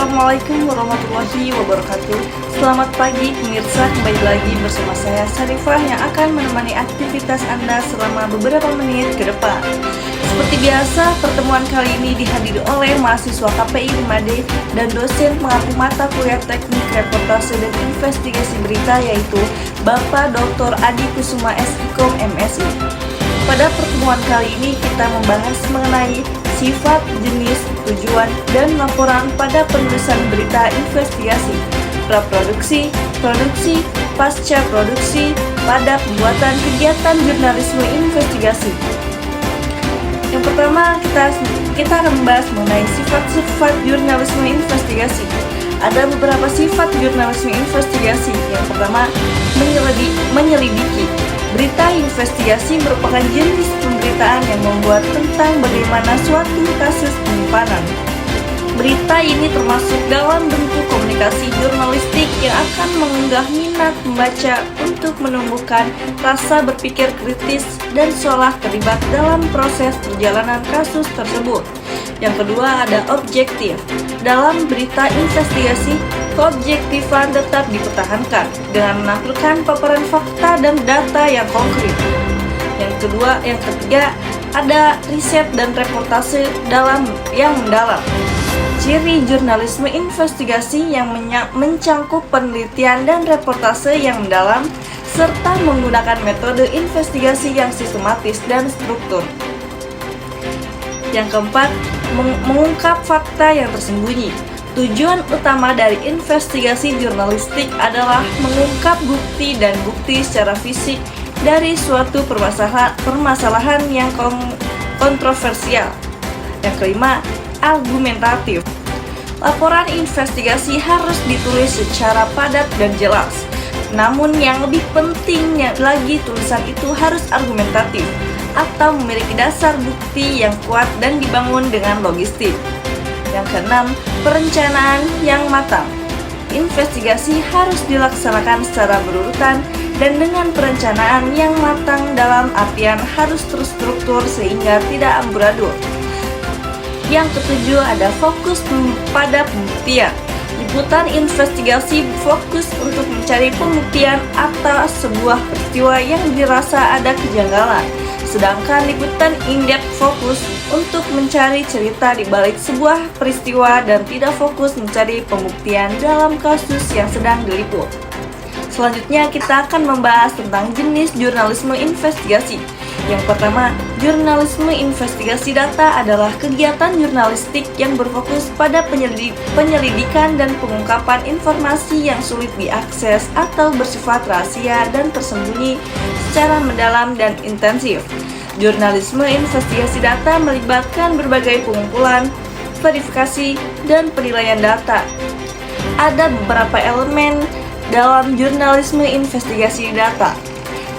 Assalamualaikum warahmatullahi wabarakatuh. Selamat pagi pemirsa, kembali lagi bersama saya Syarifah yang akan menemani aktivitas Anda selama beberapa menit ke depan. Seperti biasa, pertemuan kali ini dihadiri oleh mahasiswa KPI 5D dan dosen pengampu mata kuliah teknik reportase dan investigasi berita, yaitu Bapak Dr. Adi Kusuma SIKOM MSI. Pada pertemuan kali ini kita membahas mengenai sifat, jenis, tujuan, dan laporan pada penulisan berita investigasi, praproduksi, produksi, pasca produksi, pada pembuatan kegiatan jurnalisme investigasi. Yang pertama, kita akan membahas mengenai sifat-sifat jurnalisme investigasi. Ada beberapa sifat jurnalisme investigasi. Yang pertama, menyelidiki. Berita investigasi merupakan jenis pemberitaan yang membuat tentang bagaimana suatu kasus penyimpanan. Berita ini termasuk dalam bentuk komunikasi jurnalistik yang akan mengunggah minat pembaca untuk menumbuhkan rasa berpikir kritis dan seolah terlibat dalam proses perjalanan kasus tersebut. Yang kedua ada objektif. Dalam berita investigasi, keobjektifan tetap dipertahankan dengan menampilkan paparan fakta dan data yang konkret. Yang ketiga ada riset dan reportase yang mendalam. Ciri jurnalisme investigasi yang mencangkup penelitian dan reportase yang mendalam serta menggunakan metode investigasi yang sistematis dan struktur. Yang keempat, mengungkap fakta yang tersembunyi. Tujuan utama dari investigasi jurnalistik adalah mengungkap bukti dan bukti secara fisik dari suatu permasalahan yang kontroversial. Yang kelima, argumentatif. Laporan investigasi harus ditulis secara padat dan jelas. Namun yang lebih pentingnya lagi, tulisan itu harus argumentatif atau memiliki dasar bukti yang kuat dan dibangun dengan logistik. Yang keenam, perencanaan yang matang. Investigasi harus dilaksanakan secara berurutan dan dengan perencanaan yang matang, dalam artian harus terstruktur sehingga tidak amburadul. Yang ketujuh ada fokus pada pembuktian. Liputan investigasi fokus untuk mencari pembuktian atas sebuah peristiwa yang dirasa ada kejanggalan. Sedangkan liputan in-depth fokus untuk mencari cerita di balik sebuah peristiwa dan tidak fokus mencari pembuktian dalam kasus yang sedang diliput. Selanjutnya kita akan membahas tentang jenis jurnalisme investigasi. Yang pertama, jurnalisme investigasi data adalah kegiatan jurnalistik yang berfokus pada penyelidikan dan pengungkapan informasi yang sulit diakses atau bersifat rahasia dan tersembunyi secara mendalam dan intensif. Jurnalisme investigasi data melibatkan berbagai pengumpulan, verifikasi, dan penilaian data. Ada beberapa elemen dalam jurnalisme investigasi data.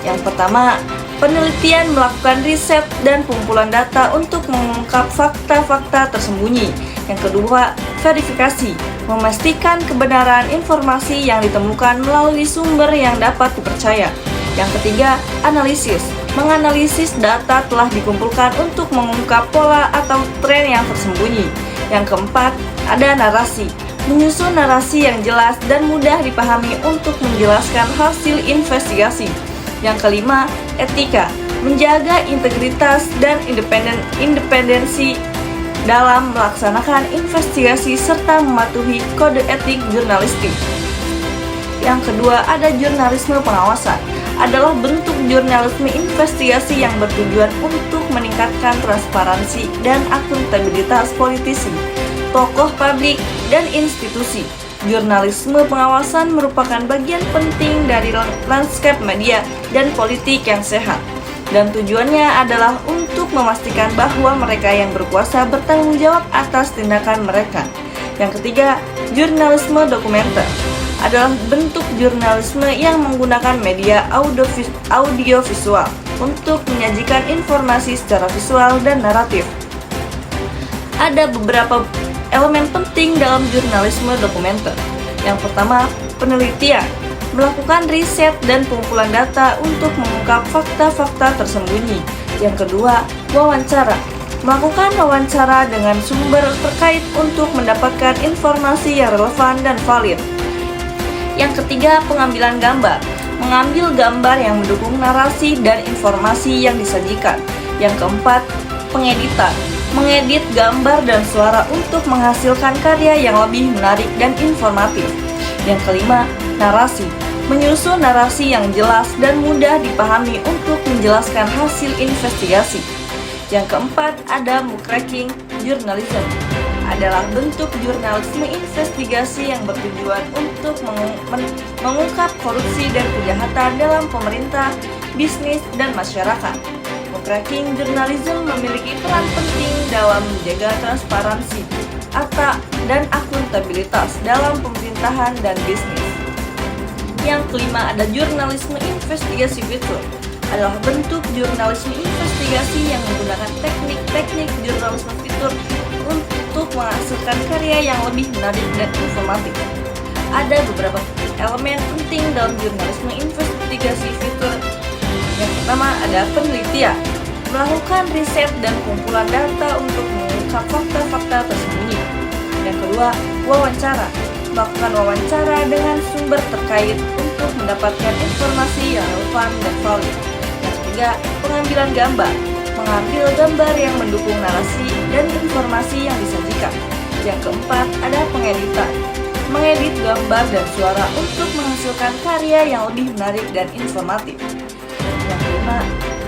Yang pertama, penelitian melakukan riset dan pengumpulan data untuk mengungkap fakta-fakta tersembunyi. Yang kedua, verifikasi, memastikan kebenaran informasi yang ditemukan melalui sumber yang dapat dipercaya. Yang ketiga, analisis, menganalisis data telah dikumpulkan untuk mengungkap pola atau tren yang tersembunyi. Yang keempat, ada narasi, menyusun narasi yang jelas dan mudah dipahami untuk menjelaskan hasil investigasi. Yang kelima, etika, menjaga integritas dan independensi dalam melaksanakan investigasi serta mematuhi kode etik jurnalistik. Yang kedua, ada jurnalisme pengawasan, adalah bentuk jurnalisme investigasi yang bertujuan untuk meningkatkan transparansi dan akuntabilitas politisi, tokoh publik, dan institusi. Jurnalisme pengawasan merupakan bagian penting dari lanskap media dan politik yang sehat, dan tujuannya adalah untuk memastikan bahwa mereka yang berkuasa bertanggung jawab atas tindakan mereka. Yang ketiga, jurnalisme dokumenter adalah bentuk jurnalisme yang menggunakan media audiovisual untuk menyajikan informasi secara visual dan naratif. Ada beberapa elemen penting dalam jurnalisme dokumenter. Yang pertama, penelitian, melakukan riset dan pengumpulan data untuk mengungkap fakta-fakta tersembunyi. Yang kedua, wawancara, Melakukan wawancara dengan sumber terkait untuk mendapatkan informasi yang relevan dan valid. Yang ketiga, pengambilan gambar. Mengambil gambar yang mendukung narasi dan informasi yang disajikan. Yang keempat, pengeditan. Mengedit gambar dan suara untuk menghasilkan karya yang lebih menarik dan informatif. Yang kelima, narasi. Menyusun narasi yang jelas dan mudah dipahami untuk menjelaskan hasil investigasi. Yang keempat, ada muckraking journalism. Adalah bentuk jurnalisme investigasi yang bertujuan untuk mengungkap korupsi dan kejahatan dalam pemerintah, bisnis, dan masyarakat. Muckraking journalism memiliki peran penting dalam menjaga transparansi dan akuntabilitas dalam pemerintahan dan bisnis. Yang kelima, ada jurnalisme investigasi fitur. Adalah bentuk jurnalisme investigasi yang menggunakan teknik-teknik jurnalisme fitur untuk menghasilkan karya yang lebih menarik dan informatif. Ada beberapa elemen penting dalam jurnalisme investigasi fitur. Yang pertama, ada penelitian. Melakukan riset dan kumpulan data untuk mengungkap fakta-fakta tersembunyi. Yang kedua, wawancara. Melakukan wawancara dengan sumber terkait untuk mendapatkan informasi yang relevan dan valid. Yang ketiga, pengambilan gambar. Mengambil gambar yang mendukung narasi dan informasi yang disajikan. Yang keempat, ada pengeditan. Mengedit gambar dan suara untuk menghasilkan karya yang lebih menarik dan informatif. Yang kelima,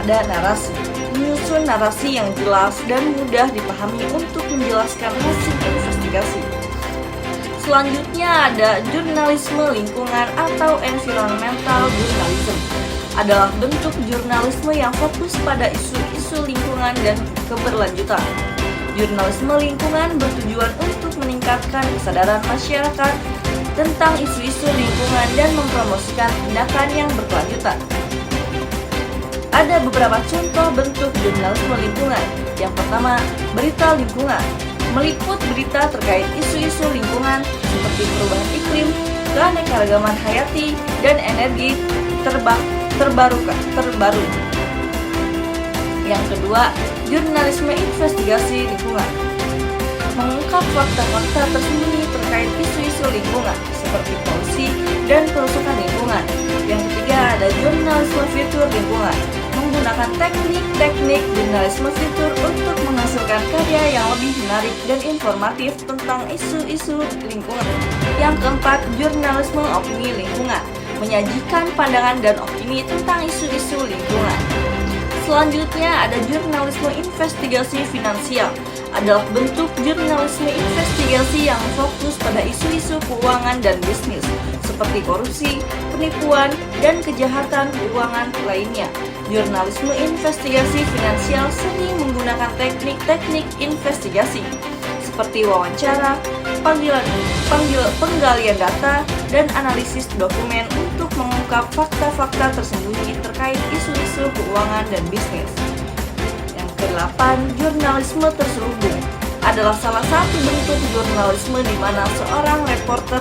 ada narasi. Menyusun narasi yang jelas dan mudah dipahami untuk menjelaskan hasil investigasi. Selanjutnya ada jurnalisme lingkungan atau environmental journalism. Adalah bentuk jurnalisme yang fokus pada isu-isu lingkungan dan keberlanjutan. Jurnalisme lingkungan bertujuan untuk meningkatkan kesadaran masyarakat tentang isu-isu lingkungan dan mempromosikan tindakan yang berkelanjutan. Ada beberapa contoh bentuk jurnalisme lingkungan. Yang pertama, berita lingkungan. Meliput berita terkait isu-isu lingkungan seperti perubahan iklim, keanekaragaman hayati, dan energi terbaru. Yang kedua, jurnalisme investigasi lingkungan. Mengungkap fakta-fakta tersembunyi terkait isu-isu lingkungan seperti polusi dan kerusakan lingkungan. Yang ketiga, ada jurnalisme fitur lingkungan. Menggunakan teknik-teknik jurnalisme fitur untuk menghasilkan karya yang lebih menarik dan informatif tentang isu-isu lingkungan. Yang keempat, jurnalisme opini lingkungan. Menyajikan pandangan dan opini tentang isu-isu lingkungan. Selanjutnya ada jurnalisme investigasi finansial. Adalah bentuk jurnalisme investigasi yang fokus pada isu-isu keuangan dan bisnis seperti korupsi, penipuan, dan kejahatan keuangan lainnya. Jurnalisme investigasi finansial sering menggunakan teknik-teknik investigasi seperti wawancara, penggalian data, dan analisis dokumen untuk mengungkap fakta-fakta tersembunyi terkait isu-isu keuangan dan bisnis. Yang kedelapan, jurnalisme terselubung. Adalah salah satu bentuk jurnalisme di mana seorang reporter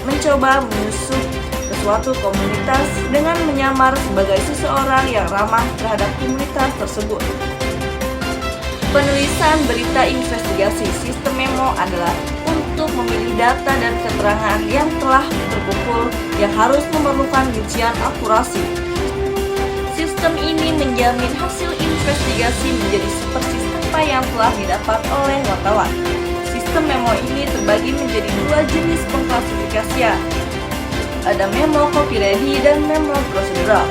mencoba menyusup ke suatu komunitas dengan menyamar sebagai seseorang yang ramah terhadap komunitas tersebut. Penulisan berita investigasi sistem memo adalah untuk memilih data dan keterangan yang telah terkumpul yang harus memerlukan rincian akurasi. Sistem ini menjamin hasil investigasi menjadi sepersis apa yang telah didapat oleh wartawan. Sistem memo ini terbagi menjadi dua jenis pengklasifikasian. Ada memo copy ready dan memo procedural.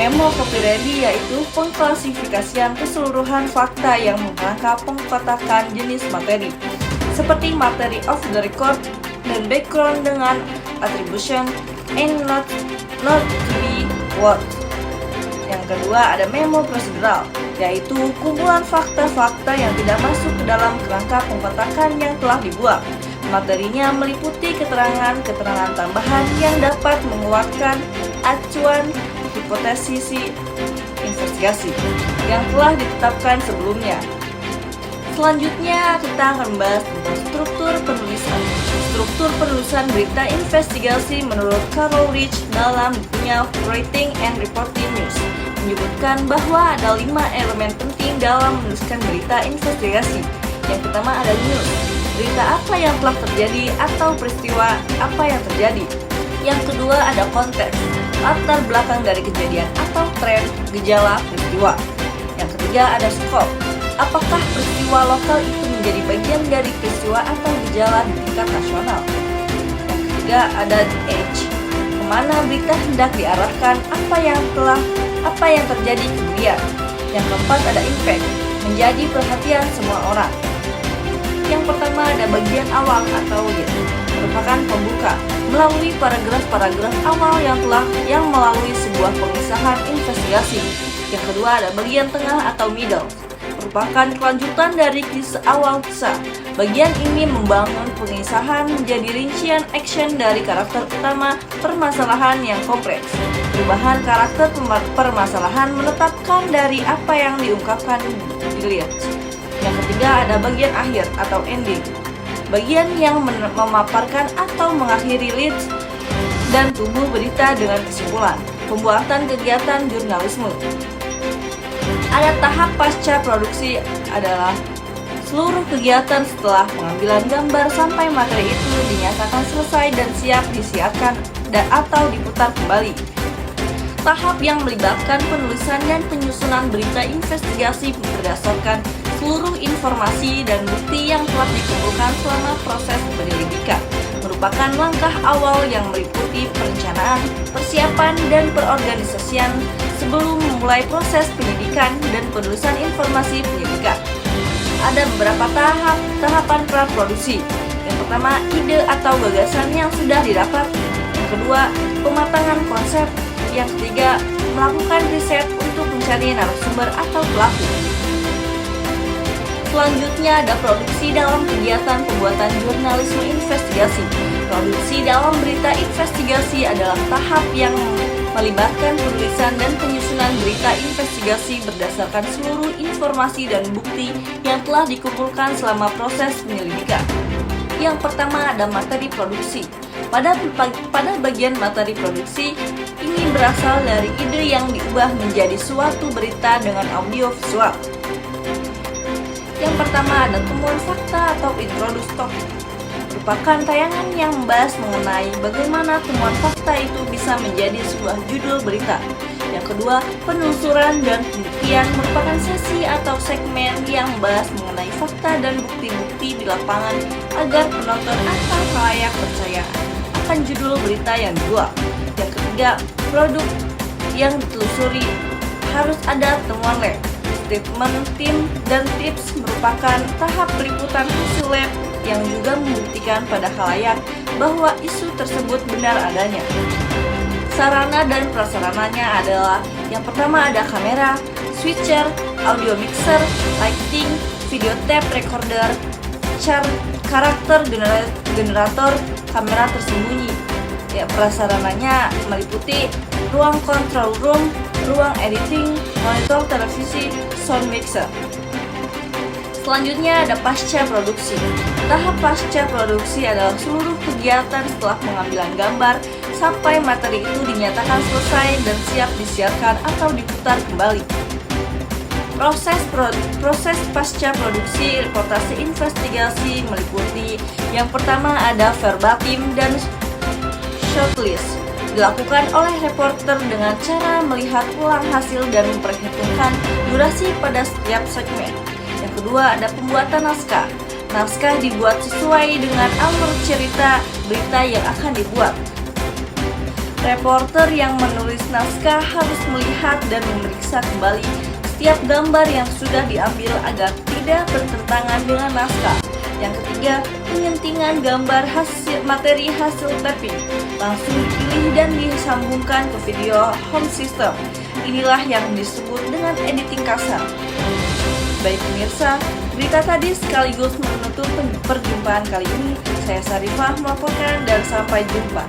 Memo copy ready yaitu pengklasifikasian keseluruhan fakta yang merangka pengkotakan jenis materi, seperti materi off the record dan background dengan attribution and not to be what. Yang kedua ada memo procedural, yaitu kumpulan fakta-fakta yang tidak masuk ke dalam kerangka pengkotakan yang telah dibuat. Materinya meliputi keterangan-keterangan tambahan yang dapat menguatkan acuan hipotesis investigasi yang telah ditetapkan sebelumnya. Selanjutnya kita akan membahas tentang struktur penulisan. Struktur penulisan berita investigasi menurut Carol Rich dalam bukunya Writing and Reporting News. menyebutkan bahwa ada 5 elemen penting dalam menuliskan berita investigasi. Yang pertama ada news, berita apa yang telah terjadi atau peristiwa apa yang terjadi. Yang kedua ada konteks, latar belakang dari kejadian atau tren, gejala, peristiwa. Yang ketiga ada scope, apakah peristiwa lokal itu menjadi bagian dari peristiwa atau gejala di tingkat nasional. Yang ketiga ada age, kemana berita hendak diarahkan, apa yang terjadi kemudian. Yang keempat ada impact, menjadi perhatian semua orang. Yang pertama ada bagian awal atau lead, merupakan pembuka melalui paragraf-paragraf awal yang melalui sebuah pengisahan investigasi. Yang kedua ada bagian tengah atau middle, merupakan kelanjutan dari awal kisah. Bagian ini membangun pengisahan menjadi rincian action dari karakter utama permasalahan yang kompleks. Perubahan karakter permasalahan menetapkan dari apa yang diungkapkan di lead. Yang ketiga ada bagian akhir atau ending, bagian yang memaparkan atau mengakhiri lead dan tubuh berita dengan kesimpulan. Pembuatan kegiatan jurnalisme. Ada tahap pasca produksi adalah seluruh kegiatan setelah pengambilan gambar sampai materi itu dinyatakan selesai dan siap disiarkan atau diputar kembali. Tahap yang melibatkan penulisan dan penyusunan berita investigasi berdasarkan seluruh informasi dan bukti yang telah dikumpulkan selama proses penyelidikan, merupakan langkah awal yang meliputi perencanaan, persiapan, dan perorganisasian sebelum memulai proses penyidikan dan penulisan informasi penyidikan. Ada beberapa tahapan praproduksi. Yang pertama, ide atau gagasan yang sudah didapat. Yang kedua, pematangan konsep. Yang ketiga, melakukan riset untuk mencari narasumber atau pelaku. Selanjutnya ada produksi dalam kegiatan pembuatan jurnalisme investigasi. Produksi dalam berita investigasi adalah tahap yang melibatkan penulisan dan penyusunan berita investigasi berdasarkan seluruh informasi dan bukti yang telah dikumpulkan selama proses penyelidikan. Yang pertama ada materi produksi. Pada bagian materi produksi, ini berasal dari ide yang diubah menjadi suatu berita dengan audio visual. Yang pertama ada temuan fakta atau introduce topic, merupakan tayangan yang membahas mengenai bagaimana temuan fakta itu bisa menjadi sebuah judul berita. Yang kedua, penelusuran dan pembuktian, merupakan sesi atau segmen yang membahas mengenai fakta dan bukti-bukti di lapangan agar penonton atau khalayak percaya akan judul berita yang dibuat. Yang ketiga, produk yang ditelusuri, harus ada temuan lab. Statement tim dan tips merupakan tahap peliputan hasil lab yang juga membuktikan pada khalayak bahwa isu tersebut benar adanya. Sarana dan prasarananya adalah yang pertama ada kamera, switcher, audio mixer, lighting, video tape recorder, karakter generator, kamera tersembunyi. Ya, prasarananya meliputi ruang control room, ruang editing, monitor televisi, sound mixer. Selanjutnya ada pasca produksi. Tahap pasca produksi adalah seluruh kegiatan setelah pengambilan gambar sampai materi itu dinyatakan selesai dan siap disiarkan atau diputar kembali. Proses pasca produksi reportase investigasi meliputi yang pertama ada verbatim dan shortlist, dilakukan oleh reporter dengan cara melihat ulang hasil dan memperhitungkan durasi pada setiap segmen. Yang kedua ada pembuatan naskah. Naskah dibuat sesuai dengan alur cerita berita yang akan dibuat. Reporter yang menulis naskah harus melihat dan memeriksa kembali setiap gambar yang sudah diambil agar tidak bertentangan dengan naskah. Yang ketiga, penyentingan gambar materi hasil tapping langsung dipilih dan disambungkan ke video home system. Inilah yang disebut dengan editing kasar. Baik pemirsa, berita tadi sekaligus menutup perjumpaan kali ini. Saya Sarifah melaporkan dan sampai jumpa.